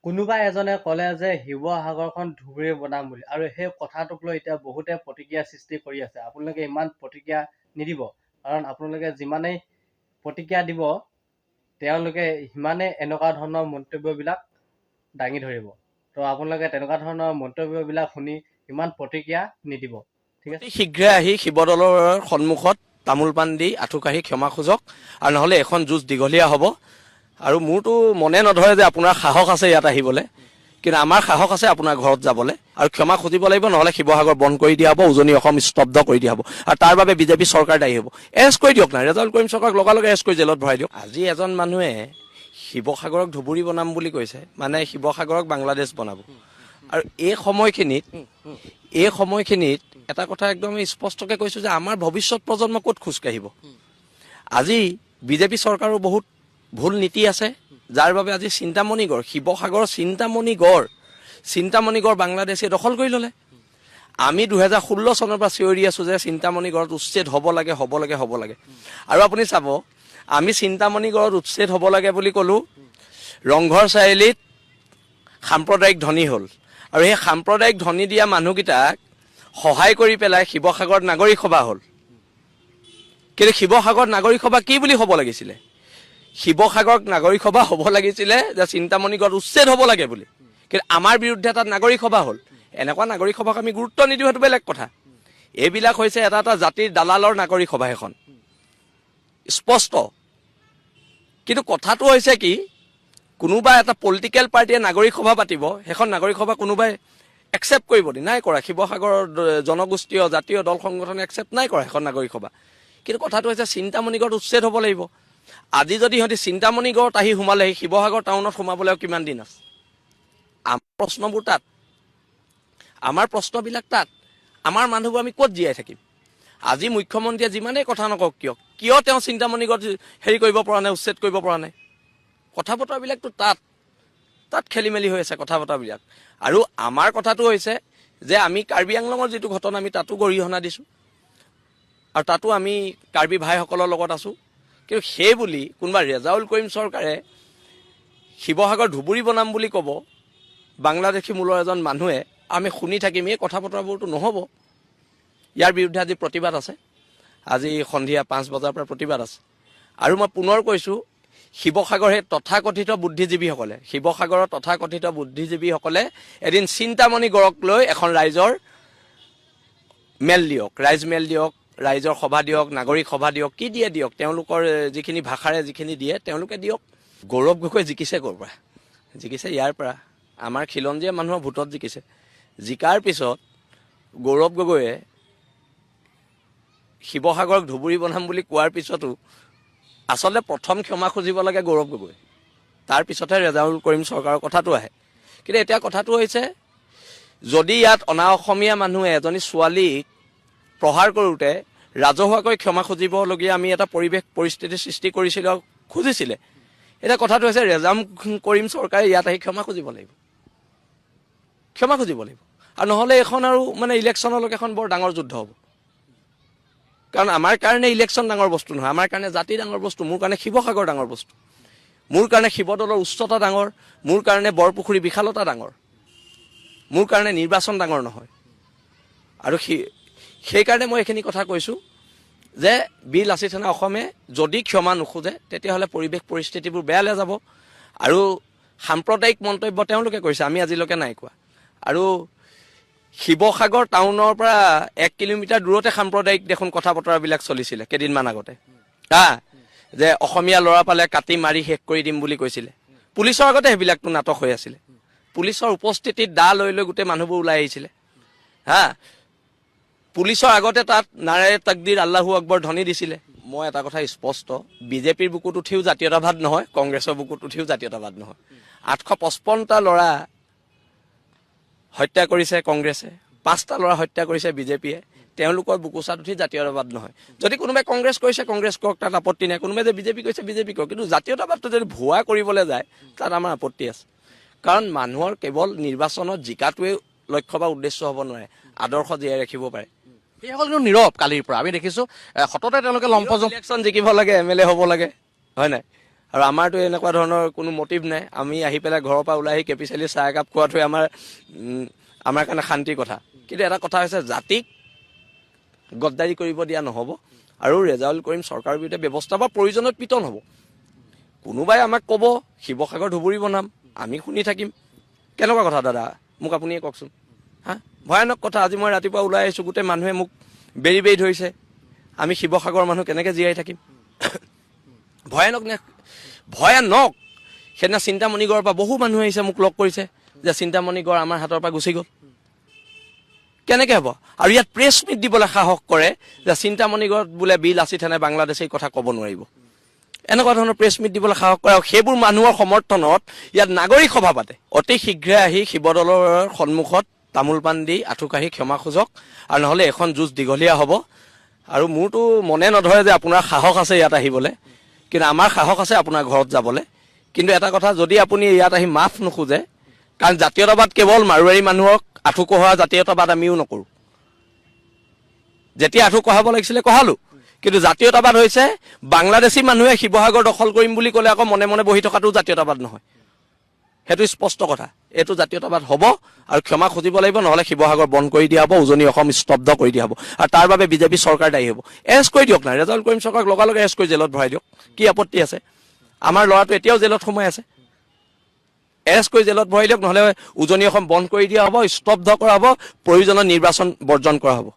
কোনোবা এজনে ক'লে যে শিৱসাগৰখন ধুবুৰী বনাম বুলি, আৰু সেই কথাটোক লৈ এতিয়া বহুতে প্ৰতিক্ৰিয়া সৃষ্টি কৰি আছে। আপোনালোকে ইমান প্ৰতিক্ৰিয়া নিদিব, কাৰণ আপোনালোকে যিমানেই প্ৰতিক্ৰিয়া দিব তেওঁলোকে সিমানেই এনেকুৱা ধৰণৰ মন্তব্যবিলাক দাঙি ধৰিব। তো আপোনালোকে তেনেকুৱা ধৰণৰ মন্তব্যবিলাক শুনি ইমান প্ৰতিক্ৰিয়া নিদিব, ঠিক আছে? অতি শীঘ্ৰে আহি শিৱদৌলৰ সন্মুখত তামোল পাণ দি আঁঠু কাঢ়ি ক্ষমা খোজক, আৰু নহ'লে এখন যুঁজ দীঘলীয়া হ'ব। আৰু মোৰতো মনে নধৰে যে আপোনাৰ সাহস আছে ইয়াত আহিবলৈ, কিন্তু আমাৰ সাহস আছে আপোনাৰ ঘৰত যাবলৈ, আৰু ক্ষমা খুজিব লাগিব, নহ'লে শিৱসাগৰ বন্ধ কৰি দিয়া হ'ব, উজনি অসম স্তব্ধ কৰি দিয়া হ'ব। আৰু তাৰ বাবে বিজেপি চৰকাৰ দায়ী হ'ব। এৰেষ্ট কৰি দিয়ক না, ৰেজাউল কৰিম চৰকাৰক লগালগে এৰেষ্ট কৰি জেলত ভৰাই দিয়ক। আজি এজন মানুহে শিৱসাগৰক ধুবুৰী বনাম বুলি কৈছে, মানে শিৱসাগৰক বাংলাদেশ বনাব। আৰু এই সময়খিনিত এটা কথা একদম স্পষ্টকৈ কৈছোঁ যে আমাৰ ভৱিষ্যত প্ৰজন্ম ক'ত খোজকাঢ়িব। আজি বিজেপি চৰকাৰৰ বহুত ভুল নীতি আছে, যাৰ বাবে আজি চিন্তামণিগড়, শিৱসাগৰৰ চিন্তামণিগড় বাংলাদেশে দখল কৰি ল'লে। আমি 2016 চনৰ পৰা চিঞৰি আছোঁ যে চিন্তামণিগড়ত উচ্ছেদ হ'ব লাগে। আৰু আপুনি চাব, আমি চিন্তামণিগড়ত উচ্ছেদ হ'ব লাগে বুলি ক'লোঁ, ৰংঘৰ চাৰিআলিত সাম্প্ৰদায়িক ধ্বনি হ'ল, আৰু সেই সাম্প্ৰদায়িক ধ্বনি দিয়া মানুহকেইটাক সহায় কৰি পেলাই শিৱসাগৰত নাগৰিক সভা হ'ল। কিন্তু শিৱসাগৰত নাগৰিক সভা কি বুলি হ'ব লাগিছিলে? শিৱসাগৰত নাগৰিক সভা হ'ব লাগিছিলে যে চিন্তামণিগড়ত উচ্ছেদ হ'ব লাগে বুলি, কিন্তু আমাৰ বিৰুদ্ধে তাত নাগৰিক সভা হ'ল। এনেকুৱা নাগৰিক সভাক আমি গুৰুত্ব নিদিওঁ, সেইটো বেলেগ কথা। এইবিলাক হৈছে এটা জাতিৰ দালালৰ নাগৰিক সভা এখন, স্পষ্ট। কিন্তু কথাটো হৈছে কি, কোনোবা এটা পলিটিকেল পাৰ্টিয়ে নাগৰিক সভা পাতিব, সেইখন নাগৰিক সভা কোনোবাই একচেপ্ট কৰিব নাই কৰা। শিৱসাগৰৰ জনগোষ্ঠীয় জাতীয় দল সংগঠনে একচেপ্ট নাই কৰা সেইখন নাগৰিক সভা। কিন্তু কথাটো হৈছে চিন্তামণিগড়ত উচ্ছেদ হ'ব লাগিব। আজি যদি সিহঁতি চিন্তামণিগড়ত আহি সোমালে, শিৱসাগৰ টাউনত সোমাবলৈ কিমান দিন আছে? আমাৰ প্ৰশ্নবোৰ তাত, আমাৰ প্ৰশ্নবিলাক তাত। আমাৰ মানুহবোৰ আমি ক'ত জীয়াই থাকিম? আজি মুখ্যমন্ত্ৰীয়ে যিমানেই কথা নকওক কিয় তেওঁ চিন্তামণিগড়ত কৰিব পৰা নাই, উচ্ছেদ কৰিব পৰা নাই? কথা বতৰাবিলাকতো তাত খেলি মেলি হৈ আছে কথা বতৰাবিলাক। আৰু আমাৰ কথাটো হৈছে যে আমি কাৰ্বি আংলঙৰ যিটো ঘটনা, আমি তাতো গৰিহণা দিছোঁ, আৰু তাতো আমি কাৰ্বি ভাইসকলৰ লগত আছোঁ। কিন্তু সেই বুলি কোনোবা ৰেজাউল কৰিম চৰকাৰে শিৱসাগৰ ধুবুৰী বনাম বুলি ক'ব, বাংলাদেশী মূলৰ এজন মানুহে, আমি শুনি থাকিম, এই কথা বতৰাবোৰতো নহ'ব। ইয়াৰ বিৰুদ্ধে আজি প্ৰতিবাদ আছে, আজি সন্ধিয়া 5 বজাৰ পৰা প্ৰতিবাদ আছে। আৰু মই পুনৰ কৈছোঁ, শিৱসাগৰ সেই তথাকথিত বুদ্ধিজীৱীসকলে এদিন চিন্তামণিগড়ক লৈ এখন ৰাইজৰ মেল দিয়ক, ৰাইজৰ সভা দিয়ক, নাগৰিক সভা দিয়ক, কি দিয়ে দিয়ক, তেওঁলোকৰ যিখিনি ভাষাৰে যিখিনি দিয়ে তেওঁলোকে দিয়ক। গৌৰৱ গগৈ জিকিছে ক'ৰ পৰা? জিকিছে ইয়াৰ পৰা, আমাৰ খিলঞ্জীয়া মানুহৰ ভোটত জিকিছে। জিকাৰ পিছত গৌৰৱ গগৈয়ে শিৱসাগৰক ধুবুৰী বনাম বুলি কোৱাৰ পিছতো আচলতে প্ৰথম ক্ষমা খুজিব লাগে গৌৰৱ গগৈ, তাৰপিছতহে ৰেজাউল কৰিম চৰকাৰৰ কথাটো আহে। কিন্তু এতিয়া কথাটো হৈছে, যদি ইয়াত অনা অসমীয়া মানুহে এজনী ছোৱালীক প্ৰহাৰ কৰোঁতে ৰাজহুৱাকৈ ক্ষমা খুজিবলগীয়া আমি এটা পৰিস্থিতিৰ সৃষ্টি কৰিছিলোঁ, খুজিছিলে, এতিয়া কথাটো হৈছে ৰেজাউল কৰিম চৰকাৰে ইয়াত আহি ক্ষমা খুজিব লাগিব। আৰু নহ'লে এখন আৰু ইলেকশ্যনলৈকে এখন বৰ ডাঙৰ যুদ্ধ হ'ব। কাৰণ আমাৰ কাৰণে ইলেকশ্যন ডাঙৰ বস্তু নহয়, আমাৰ কাৰণে জাতি ডাঙৰ বস্তু। মোৰ কাৰণে শিৱসাগৰ ডাঙৰ বস্তু, মোৰ কাৰণে শিৱদৌলৰ উচ্চতা ডাঙৰ, মোৰ কাৰণে বৰপুখুৰী বিশালতা ডাঙৰ, মোৰ কাৰণে নিৰ্বাচন ডাঙৰ নহয়। আৰু সেইকাৰণে মই এইখিনি কথা কৈছোঁ যে বীৰ লাচিত সেনা-অসমে যদি ক্ষমা নোখোজে, তেতিয়াহ'লে পৰিস্থিতিবোৰ বেয়ালৈ যাব। আৰু সাম্প্ৰদায়িক মন্তব্য তেওঁলোকে কৰিছে, আমি আজিলৈকে নাই কোৱা। আৰু শিৱসাগৰ টাউনৰ পৰা 1 কিলোমিটাৰ দূৰতে সাম্প্ৰদায়িক দেখোন কথা বতৰাবিলাক চলিছিলে কেইদিনমান আগতে, যে অসমীয়া ল'ৰা পালে কাটি মাৰি শেষ কৰি দিম বুলি কৈছিলে। পুলিচৰ আগতে সেইবিলাকতো নাটক হৈ আছিলে। পুলিচৰ উপস্থিতিত দা লৈ গোটেই মানুহবোৰ ওলাই আহিছিলে। পুলিচৰ আগতে তাত নাৰায়ে তাকদিৰ আল্লাহু আকবৰ ধ্বনি দিছিলে। মই এটা কথা স্পষ্ট, বিজেপিৰ বুকুত উঠিও জাতীয়তাবাদ নহয়, কংগ্ৰেছৰ বুকুত উঠিও জাতীয়তাবাদ নহয়। 855টা ল'ৰা হত্যা কৰিছে কংগ্ৰেছে, 5টা ল'ৰা হত্যা কৰিছে বিজেপিয়ে, তেওঁলোকৰ বুকুচাত উঠি জাতীয়তাবাদ নহয়। যদি কোনোবাই কংগ্ৰেছ কৰিছে কংগ্ৰেছ কৰক, তাত আপত্তি নাই। কোনোবাই যে বিজেপি কৰিছে বিজেপি কৰক, কিন্তু জাতীয়তাবাদটো যদি ভুৱা কৰিবলৈ যায় তাত আমাৰ আপত্তি আছে। কাৰণ মানুহৰ কেৱল নিৰ্বাচনত জিকাটোৱে লক্ষ্য বা উদ্দেশ্য হ'ব নোৱাৰে, আদৰ্শ জীয়াই ৰাখিব পাৰে। সেইসকল কিন্তু নীৰৱ কালিৰ পৰা আমি দেখিছোঁ, সততে তেওঁলোকে লম্পজম ইলেকশ্যন জিকিব লাগে, MLA হ'ব লাগে, হয় নাই? আৰু আমাৰতো এনেকুৱা ধৰণৰ কোনো মটিভ নাই। আমি আহি পেলাই ঘৰৰ পৰা ওলাই আহি কেপিচিয়েলি চাহ একাপ খোৱাটোৱে আমাৰ কাৰণে শান্তিৰ কথা। কিন্তু এটা কথা হৈছে, জাতিক গদ্দাৰি কৰিব দিয়া নহ'ব আৰু ৰেজাউল কৰিম চৰকাৰৰ বিৰুদ্ধে ব্যৱস্থা বা প্ৰয়োজনত পিটন হ'ব। কোনোবাই আমাক ক'ব শিৱসাগৰ ধুবুৰী বনাম, আমি শুনি থাকিম। কেনেকুৱা কথা দাদা, মোক আপুনিয়ে কওকচোন। হা, ভয়ানক কথা। আজি মই ৰাতিপুৱা ওলাই আহিছোঁ, গোটেই মানুহে মোক বেৰি বেৰি ধৰিছে। আমি শিৱসাগৰৰ মানুহ কেনেকৈ জীয়াই থাকিম? ভয়ানক নে? ভয়ানক। সেইদিনা চিন্তামণিগড়ৰ পৰা বহু মানুহ আহিছে, মোক লগ কৰিছে যে চিন্তামণিগড় আমাৰ হাতৰ পৰা গুচি গ'ল। কেনেকৈ হ'ব? আৰু ইয়াত প্ৰেছ মিট দিবলৈ সাহস কৰে যে চিন্তামণিগড়ত বোলে বিল আছিথেনে বাংলাদেশে কথা ক'ব নোৱাৰিব। এনেকুৱা ধৰণৰ প্ৰেছ মিট দিবলৈ সাহস কৰে। আৰু সেইবোৰ মানুহৰ সমৰ্থনত ইয়াত নাগৰিক সভা পাতে। অতি শীঘ্ৰে আহি শিৱদৌলৰ সন্মুখত তামোল পাণ দি আঁঠু কাঢ়ি ক্ষমা খোজক, আৰু নহ'লে এখন যুঁজ দীঘলীয়া হ'ব। আৰু মোৰতো মনে নধৰে যে আপোনাৰ সাহস আছে ইয়াত আহিবলৈ, কিন্তু আমাৰ সাহস আছে আপোনাৰ ঘৰত যাবলৈ। কিন্তু এটা কথা, যদি আপুনি ইয়াত আহি মাফ নোখোজে, কাৰণ জাতীয়তাবাদ কেৱল মাৰোৱাৰী মানুহক আঁঠু কঢ়োৱা জাতীয়তাবাদ আমিও নকৰোঁ। যেতিয়া আঁঠু কঢ়াব লাগিছিলে কঢ়ালোঁ, কিন্তু জাতীয়তাবাদ হৈছে বাংলাদেশী মানুহে শিৱসাগৰ দখল কৰিম বুলি ক'লে আকৌ মনে মনে বহি থকাটো জাতীয়তাবাদ নহয়। সেইটো স্পষ্ট কথা। এইটো জাতীয়তাবাদ হ'ব আৰু ক্ষমা খুজিব লাগিব, নহ'লে শিৱসাগৰ বন্ধ কৰি দিয়া হ'ব, উজনি অসম স্তব্ধ কৰি দিয়া হ'ব। আৰু তাৰ বাবে বিজেপি চৰকাৰ দায়ী হ'ব। এৰেষ্ট কৰি দিয়ক না, ৰেজাউল কৰিম চৰকাৰক লগালগে এৰেষ্ট কৰি জেলত ভৰাই দিয়ক। কি আপত্তি আছে? আমাৰ ল'ৰাটো এতিয়াও জেলত সোমাই আছে। এৰেষ্ট কৰি জেলত ভৰাই দিয়ক, নহ'লে উজনি অসম বন্ধ কৰি দিয়া হ'ব, স্তব্ধ কৰা হ'ব, প্ৰয়োজনীয় নিৰ্বাচন বৰ্জন কৰা হ'ব।